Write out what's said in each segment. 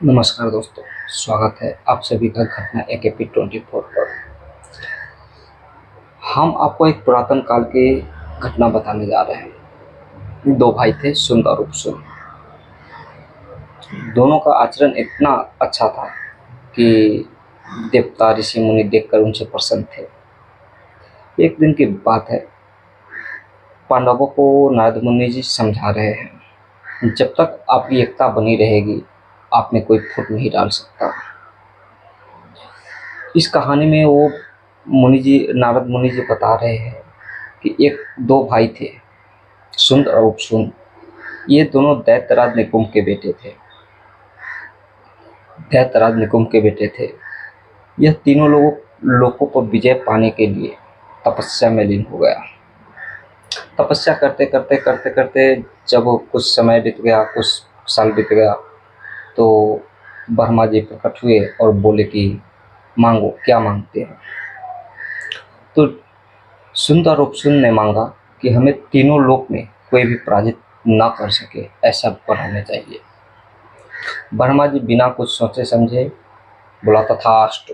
नमस्कार दोस्तों, स्वागत है आप सभी का घटना AKP24 पर। हम आपको एक पुरातन काल की घटना बताने जा रहे हैं। दो भाई थे, सुंद और उपसुंद। दोनों का आचरण इतना अच्छा था कि देवता ऋषि मुनि देखकर उनसे प्रसन्न थे। एक दिन की बात है, पांडवों को नारद मुनि जी समझा रहे हैं, जब तक आपकी एकता बनी रहेगी आप में कोई फूट नहीं डाल सकता। इस कहानी में वो नारद मुनि जी बता रहे हैं कि एक दो भाई थे, सुंद और उपसुंद। ये दोनों दैत्यराज निकुंभ के बेटे थे। यह तीनों लोगों पर विजय पाने के लिए तपस्या में लीन हो गया। तपस्या करते करते करते करते जब कुछ समय बीत गया, कुछ साल बीत गया, तो ब्रह्मा जी प्रकट हुए और बोले कि मांगो, क्या मांगते हैं। तो सुंद और उपसुंद ने मांगा कि हमें तीनों लोक में कोई भी पराजित ना कर सके, ऐसा वर हमें चाहिए। ब्रह्मा जी बिना कुछ सोचे समझे बोला तथास्तु,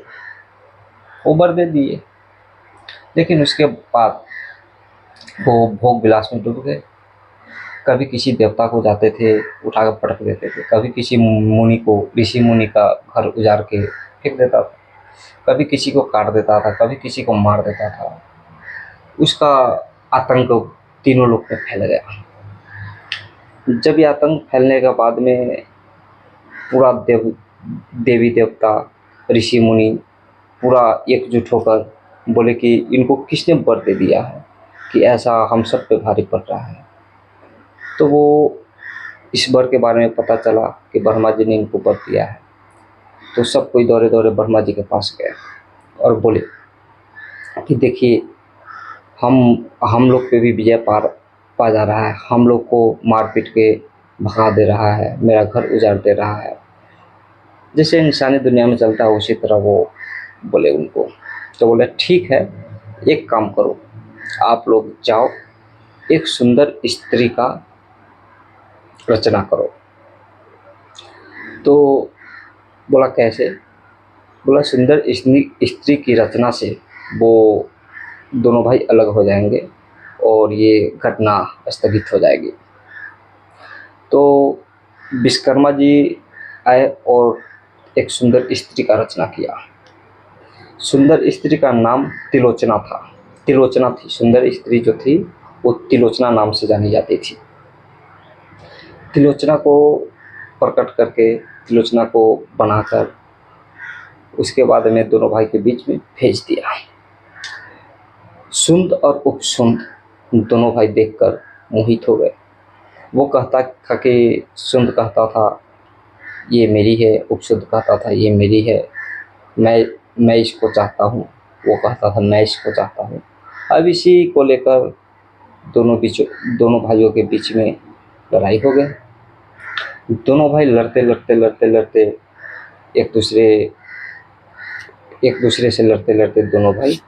वो वर दे दिए। लेकिन उसके बाद वो भोग विलास में डूब गए। कभी किसी देवता को जाते थे, उठाकर पटक देते थे। कभी किसी मुनि को, ऋषि मुनि का घर उजाड़ के फेंक देता था। कभी किसी को काट देता था, कभी किसी को मार देता था। उसका आतंक तीनों लोग में फैल गया। जब ये आतंक फैलने के बाद में पूरा देवी देवता, ऋषि मुनि पूरा एकजुट होकर बोले कि इनको किसने वर दे दिया है कि ऐसा हम सब पे भारी पड़ रहा है। तो वो इस वर के बारे में पता चला कि ब्रह्मा जी ने इनको वर दिया है। तो सब कोई दौड़े दौड़े ब्रह्मा जी के पास गए और बोले कि देखिए, हम लोग पे भी विजय पा जा रहा है, हम लोग को मार पीट के भगा दे रहा है, मेरा घर उजाड़ दे रहा है। जैसे इंसानी दुनिया में चलता है उसी तरह वो बोले उनको। तो बोले ठीक है, एक काम करो, आप लोग जाओ, एक सुंदर स्त्री का रचना करो। तो बोला कैसे? बोला सुंदर स्त्री की रचना से वो दोनों भाई अलग हो जाएंगे और ये घटना स्थगित हो जाएगी। तो विश्वकर्मा जी आए और एक सुंदर स्त्री का रचना किया। सुंदर स्त्री का नाम तिलोचना थी। सुंदर स्त्री जो थी वो तिलोचना नाम से जानी जाती थी। तिलोचना को प्रकट करके, तिलोचना को बनाकर उसके बाद में दोनों भाई के बीच में भेज दिया। सुंद और उपसुंद दोनों भाई देखकर मोहित हो गए। वो कहता था कि सुंद कहता था ये मेरी है, उपसुंद कहता था ये मेरी है, मैं इसको चाहता हूँ। वो कहता था मैं इसको चाहता हूँ। अब इसी को लेकर दोनों भाइयों के बीच में लड़ाई हो गई। दोनों भाई लड़ते एक दूसरे से लड़ते दोनों भाई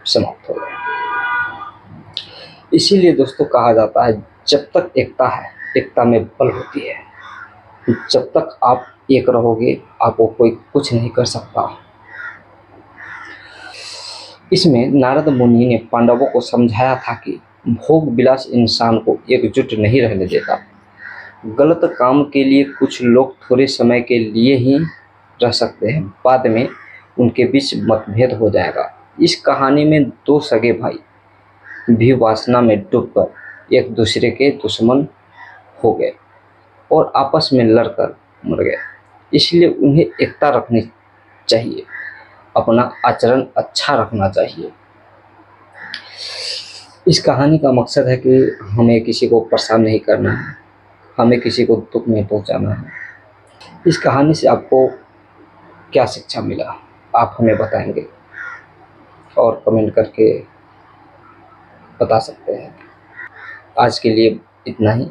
समाप्त हो गए। इसीलिए दोस्तों कहा जाता है, जब तक एकता है, एकता में बल होती है। जब तक आप एक रहोगे आपको कोई कुछ नहीं कर सकता। इसमें नारद मुनि ने पांडवों को समझाया था कि भोग विलास इंसान को एकजुट नहीं रहने देता। गलत काम के लिए कुछ लोग थोड़े समय के लिए ही रह सकते हैं, बाद में उनके बीच मतभेद हो जाएगा। इस कहानी में दो सगे भाई भी वासना में डूबकर एक दूसरे के दुश्मन हो गए और आपस में लड़कर मर गए। इसलिए उन्हें एकता रखनी चाहिए, अपना आचरण अच्छा रखना चाहिए। इस कहानी का मकसद है कि हमें किसी को परेशान नहीं करना है, हमें किसी को दुख नहीं पहुंचाना है। इस कहानी से आपको क्या शिक्षा मिला आप हमें बताएंगे और कमेंट करके बता सकते हैं। आज के लिए इतना ही।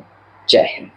जय हिंद।